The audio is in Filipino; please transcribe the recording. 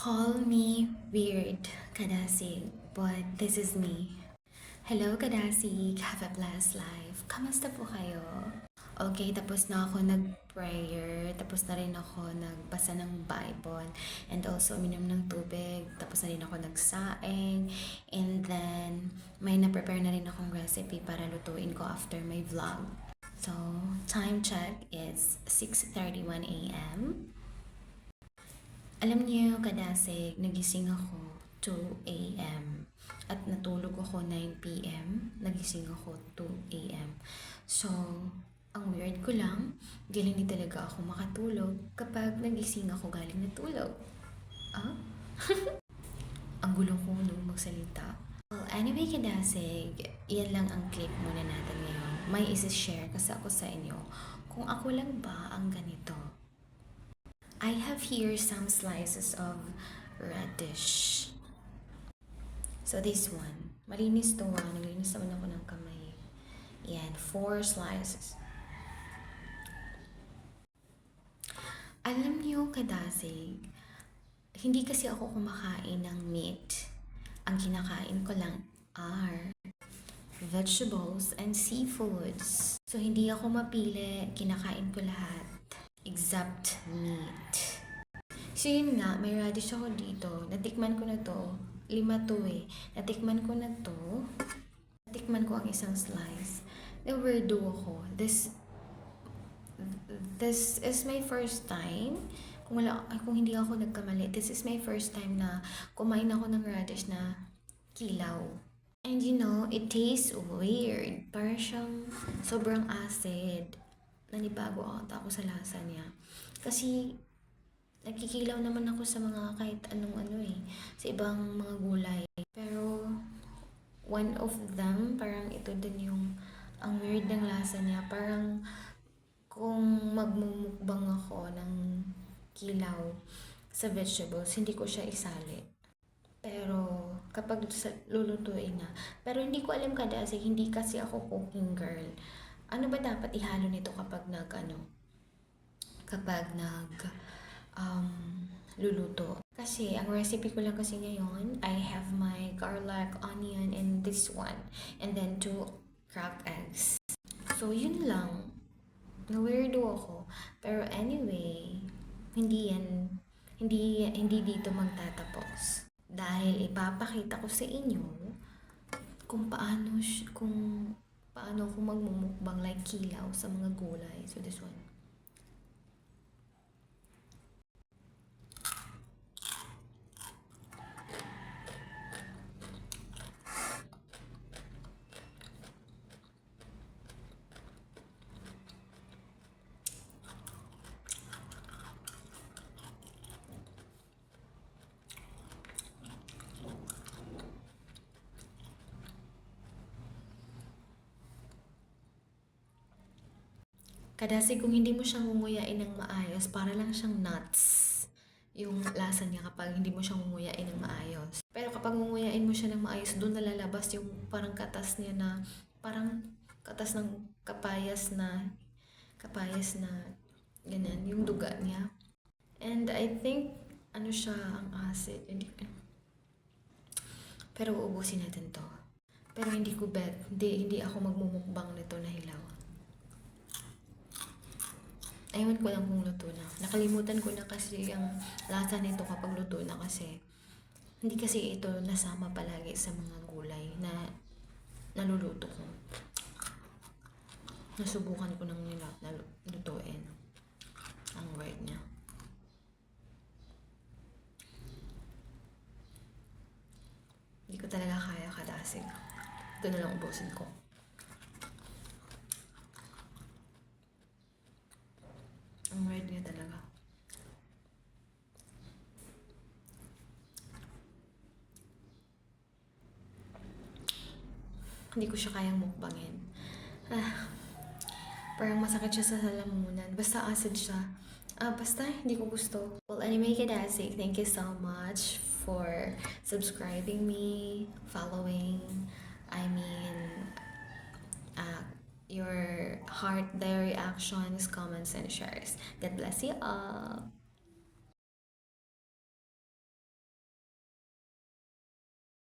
Call me weird, Kadasig, but this is me. Hello, Kadasig. Have a blessed life. Kamusta po kayo? Okay, tapos na ako nag-prayer. Tapos na rin ako nagbasa ng Bible. And also, uminom ng tubig. Tapos na rin ako nagsaing. And then, may na-prepare na rin akong recipe para lutuin ko after my vlog. So, time check is 6:31 a.m. Alam niyo, Kadasig, nagising ako 2 a.m. At natulog ako 9 p.m. Nagising ako 2 a.m. So, ang weird ko lang, hindi talaga ako makatulog kapag nagising ako galing natulog. Ah? Ang gulo ko nung magsalita. Well, anyway, Kadasig, yan lang ang clip muna natin ngayon. May isi-share kasi ako sa inyo kung ako lang ba ang ganito. I have here some slices of radish. So this one, malinis to naglinis naman ako ng kamay. Yan, 4 slices. Alam niyo, Kadasig, hindi kasi ako kumakain ng meat. Ang kinakain ko lang are vegetables and seafoods. So hindi ako mapili, kinakain ko lahat. Except meat. So yun nga, may radish ako dito. Natikman ko na to. 5 to eh. Natikman ko na to. Natikman ko ang isang slice. Na-weirdo ako. This is my first time. Kung hindi ako nagkamali, this is my first time na kumain ako ng radish na kilaw. And you know, it tastes weird. Parang siyang sobrang acid. Nanibago ako sa lasa niya. Kasi, nagkikilaw naman ako sa mga kahit anong sa ibang mga gulay. Pero, one of them, parang ito din yung, ang weird ng lasa niya. Parang, kung magmumukbang ako ng kilaw sa vegetables, hindi ko siya isali. Pero, kapag lulutuin na. Pero hindi ko alam Kadasig, hindi kasi ako cooking girl. Ano ba dapat ihalo nito kapag luluto? Kasi ang recipe ko lang kasi ngayon, I have my garlic, onion, and this one. And then 2 cracked eggs. So yun lang. Na-weirdo ako. Pero anyway, hindi dito magtatapos. Dahil ipapakita ko sa inyo kung paano ako magmumukbang like kilaw sa mga gulay. So this one. Kadasig, kung hindi mo siya ngunguyain ng maayos, para lang siyang nuts yung lasa niya kapag hindi mo siya ngunguyain ng maayos. Pero kapag ngunguyain mo siya ng maayos, doon nalalabas yung parang katas niya na, parang katas ng kapayas na ganun, yung duga niya. And I think, siya, ang acid. Pero uubusin natin to. Pero hindi ako magmumukbang nito na hilaw. Ayun ko lang kung luto na. Nakalimutan ko na kasi ang lasa nito kapag luto na kasi hindi kasi ito nasama palagi sa mga gulay na naluluto ko. Nasubukan ko nang lutuin ang word niya. Hindi ko talaga kaya Kadasig. Ito na lang ubusin ko. Ang weird niya talaga. Hindi ko siya kayang mukbangin. Parang masakit siya sa lalamunan. Basta acid siya. Basta hindi ko gusto. Well, anyway, Kadasig, thank you so much for subscribing me, following. Your heart, their reactions, comments, and shares. God bless you all.